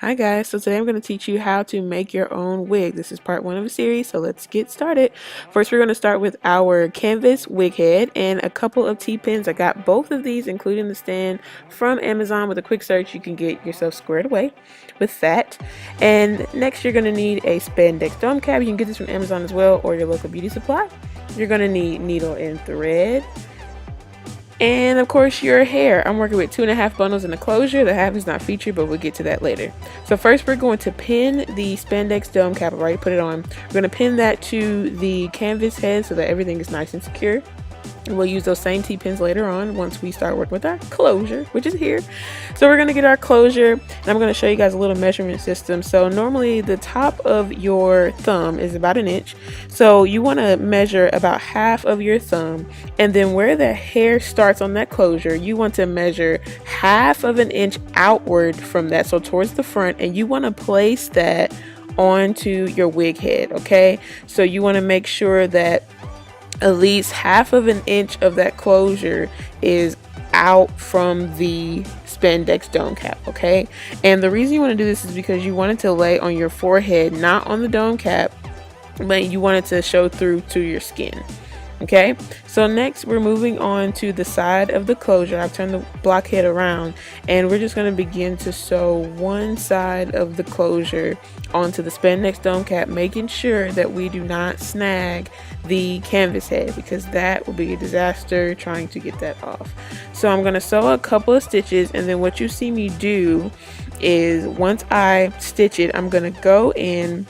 Hi guys, so today I'm going to teach you how to make your own wig. This is part one of a series, so let's get started. First, we're going to start with our canvas wig head and a couple of T-pins. I got both of these, including the stand, from Amazon. With a quick search, you can get yourself squared away with that. And next, you're going to need a spandex dome cap. You can get this from Amazon as well, or your local beauty supply. You're going to need needle and thread. And of course your hair. I'm working with 2.5 bundles in the closure. The half is not featured, but we'll get to that later. So first we're going to pin the spandex dome cap. I've already put it on. We're going to pin that to the canvas head so that everything is nice and secure. And we'll use those same T-pins later on once we start working with our closure, which is here. So we're going to get our closure, and I'm going to show you guys a little measurement system. So normally the top of your thumb is about 1 inch. So you want to measure about half of your thumb, and then where the hair starts on that closure, you want to measure half of 1 inch outward from that, so towards the front, and you want to place that onto your wig head, okay? So you want to make sure that at least half of 1 inch of that closure is out from the spandex dome cap, okay? And the reason you want to do this is because you want it to lay on your forehead, not on the dome cap, but you want it to show through to your skin. Okay, so next we're moving on to the side of the closure. I've turned the blockhead around, and we're just going to begin to sew one side of the closure onto the spandex dome cap, making sure that we do not snag the canvas head, because that will be a disaster trying to get that off. So I'm going to sew a couple of stitches, and then what you see me do is once I stitch it, I'm going to go in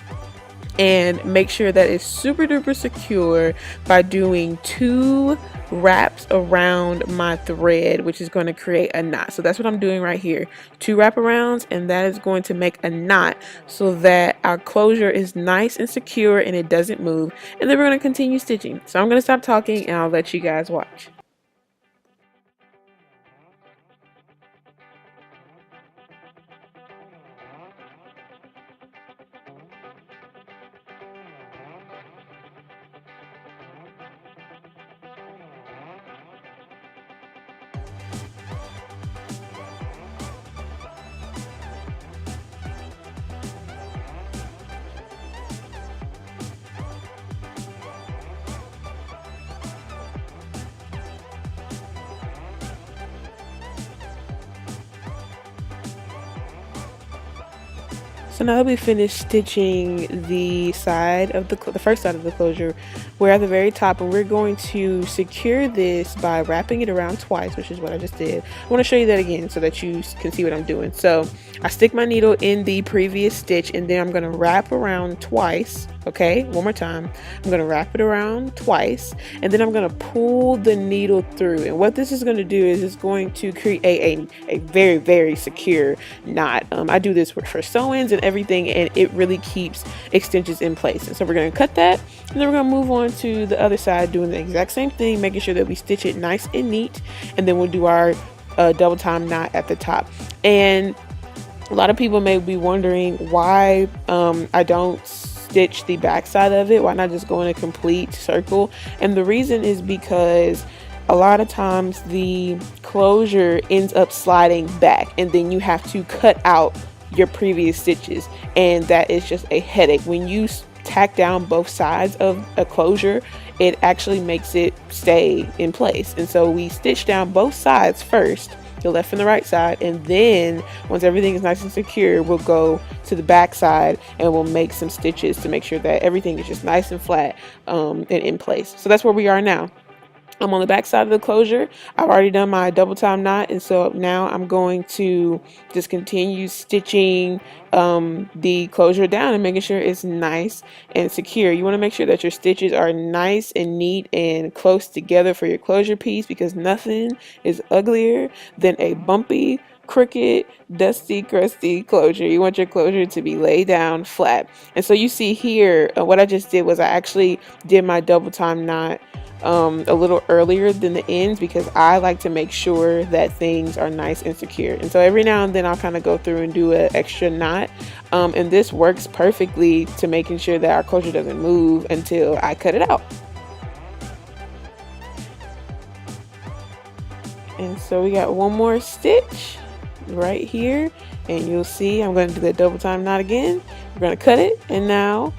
and make sure that it's super duper secure by doing 2 wraps around my thread, which is going to create a knot. So that's what I'm doing right here, 2 wraparounds, and that is going to make a knot so that our closure is nice and secure and it doesn't move. And then we're going to continue stitching. So I'm going to stop talking and I'll let you guys watch. So now that we finished stitching the side of the first side of the closure, we're at the very top, and we're going to secure this by wrapping it around twice, which is what I just did. I want to show you that again so that you can see what I'm doing. So I stick my needle in the previous stitch, and then I'm going to wrap around twice. Okay, one more time. I'm going to wrap it around twice, and then I'm going to pull the needle through. And what this is going to do is it's going to create a very, very secure knot. I do this for sew-ins and everything, and it really keeps extensions in place. And so we're going to cut that, and then we're going to move on to the other side, doing the exact same thing, making sure that we stitch it nice and neat, and then we'll do our double time knot at the top. And a lot of people may be wondering why I don't stitch the back side of it. Why not just go in a complete circle? And the reason is because a lot of times the closure ends up sliding back, and then you have to cut out your previous stitches, and that is just a headache. When you tack down both sides of a closure, it actually makes it stay in place. And so we stitch down both sides first, the left and the right side, and then once everything is nice and secure, we'll go to the back side and we'll make some stitches to make sure that everything is just nice and flat and in place. So that's where we are now. I'm on the back side of the closure. I've already done my double time knot, and so now I'm going to just continue stitching the closure down and making sure it's nice and secure. You want to make sure that your stitches are nice and neat and close together for your closure piece, because nothing is uglier than a bumpy, crooked, dusty, crusty closure. You want your closure to be laid down flat. And so you see here, what I just did was I actually did my double time knot a little earlier than the ends, because I like to make sure that things are nice and secure. And so every now and then I'll kind of go through and do an extra knot, and this works perfectly to making sure that our closure doesn't move until I cut it out. And so we got one more stitch, right here, and you'll see I'm going to do that double time knot again. We're going to cut it, and now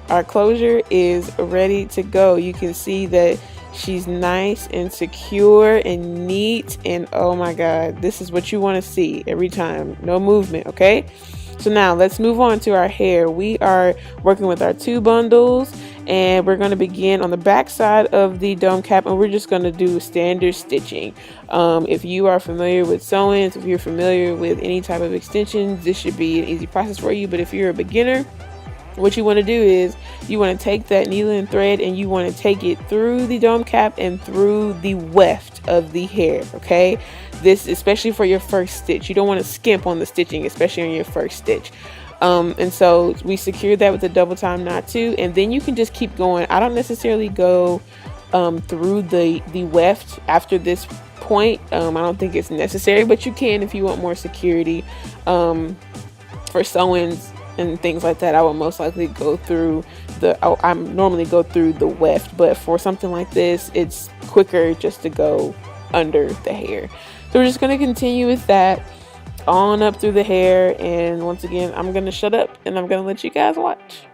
our closure is ready to go. You can see that she's nice and secure and neat, and oh my god, this is what you want to see every time. No movement, okay? So now let's move on to our hair. We are working with our 2 bundles, and we're going to begin on the back side of the dome cap, and we're just going to do standard stitching. If you are familiar with sewing, if you're familiar with any type of extensions, this should be an easy process for you. But if you're a beginner, what you want to do is you want to take that needle and thread, and you want to take it through the dome cap and through the weft of the hair. Okay, this especially for your first stitch. You don't want to skimp on the stitching, especially on your first stitch. And so we secured that with a double time knot too, and then you can just keep going. I don't necessarily go through the weft after this point. I don't think it's necessary, but you can if you want more security. For sewings and things like that, I would most likely go through I normally go through the weft, but for something like this, it's quicker just to go under the hair. So we're just going to continue with that on up through the hair, and once again, I'm going to shut up and I'm going to let you guys watch.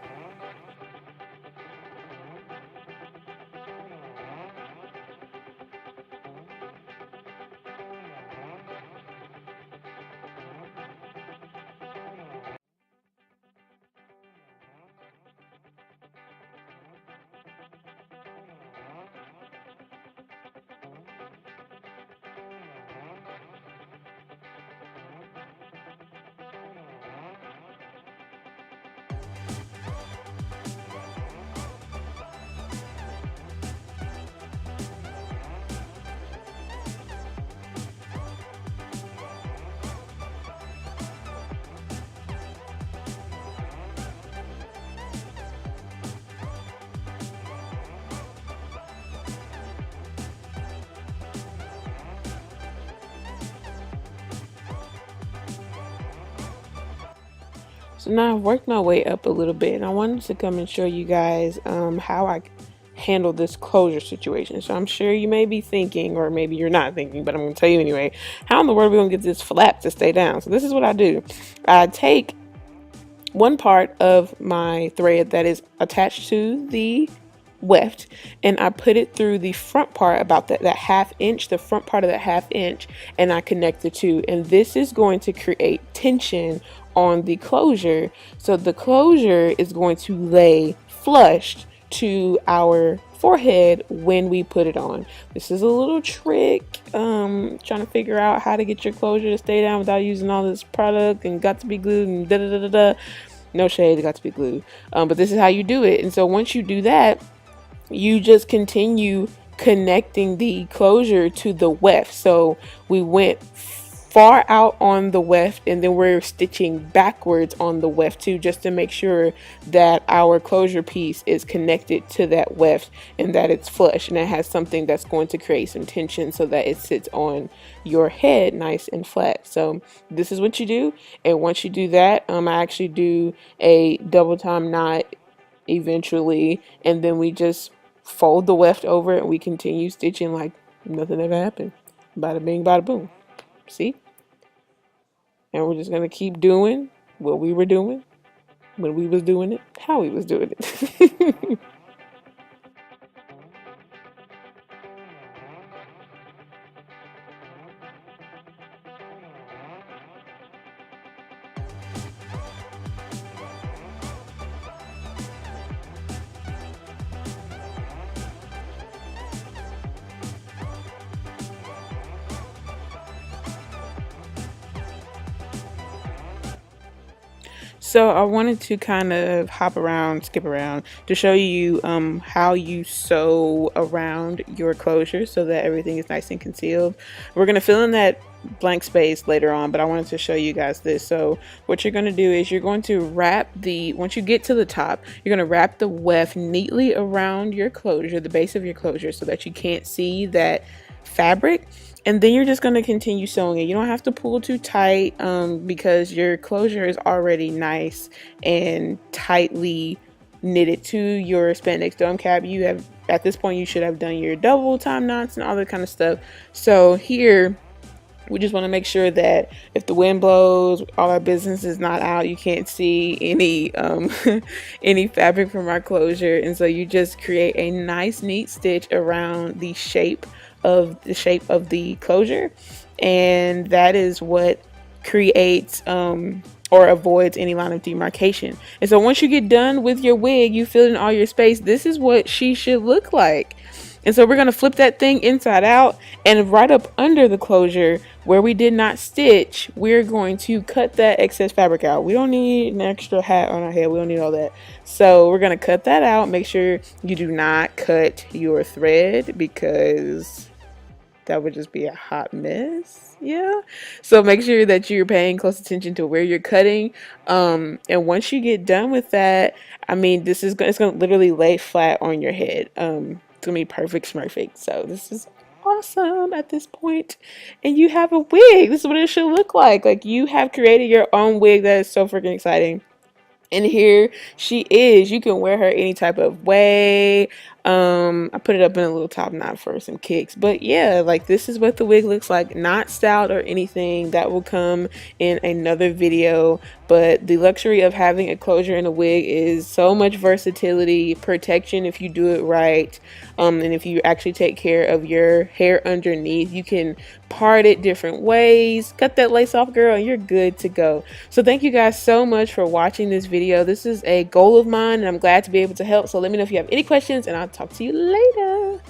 So now I've worked my way up a little bit, and I wanted to come and show you guys how I handle this closure situation. So I'm sure you may be thinking, or maybe you're not thinking, but I'm going to tell you anyway, how in the world are we going to get this flap to stay down? So this is what I do. I take one part of my thread that is attached to the weft, and I put it through the front part, about that half inch, the front part of that half inch, and I connect the two, and this is going to create tension on the closure, so the closure is going to lay flushed to our forehead when we put it on. This is a little trick, trying to figure out how to get your closure to stay down without using all this product and got to be glued and da da da da da. No shade, it got to be glued, but this is how you do it. And so once you do that, you just continue connecting the closure to the weft. So we went far out on the weft, and then we're stitching backwards on the weft too, just to make sure that our closure piece is connected to that weft and that it's flush and it has something that's going to create some tension so that it sits on your head nice and flat. So this is what you do, and once you do that, I actually do a double time knot eventually, and then we just fold the weft over and we continue stitching like nothing ever happened. Bada bing, bada boom. See? And we're just going to keep doing what we were doing when we was doing it, how we was doing it. So I wanted to kind of skip around to show you how you sew around your closure so that everything is nice and concealed. We're going to fill in that blank space later on, but I wanted to show you guys this. So what you're going to do is you're going to once you get to the top, you're going to wrap the weft neatly around your closure, the base of your closure, so that you can't see that fabric. And then you're just going to continue sewing it. You don't have to pull too tight because your closure is already nice and tightly knitted to your spandex dome cap. You have, at this point, you should have done your double time knots and all that kind of stuff. So here We just want to make sure that if the wind blows, all our business is not out. You can't see any any fabric from our closure, and so you just create a nice, neat stitch around the shape of the closure, and that is what creates or avoids any line of demarcation. And so once you get done with your wig, you fill in all your space. This is what she should look like. And so we're going to flip that thing inside out, and right up under the closure where we did not stitch, we're going to cut that excess fabric out. We don't need an extra hat on our head. We don't need all that. So we're going to cut that out. Make sure you do not cut your thread because that would just be a hot mess. Yeah, so make sure that you're paying close attention to where you're cutting, and once you get done with that, I mean, it's gonna literally lay flat on your head. It's gonna be perfect smurfing. So this is awesome at this point, and you have a wig. This is what it should look like you have created your own wig. That is so freaking exciting. And here she is. You can wear her any type of way. I put it up in a little top knot for some kicks. But yeah, like this is what the wig looks like. Not styled or anything. That will come in another video. But the luxury of having a closure in a wig is so much versatility, protection if you do it right. And if you actually take care of your hair underneath, you can part it different ways. Cut that lace off, girl, and you're good to go. So thank you guys so much for watching this video. This is a goal of mine, and I'm glad to be able to help. So let me know if you have any questions, and I'll talk to you later.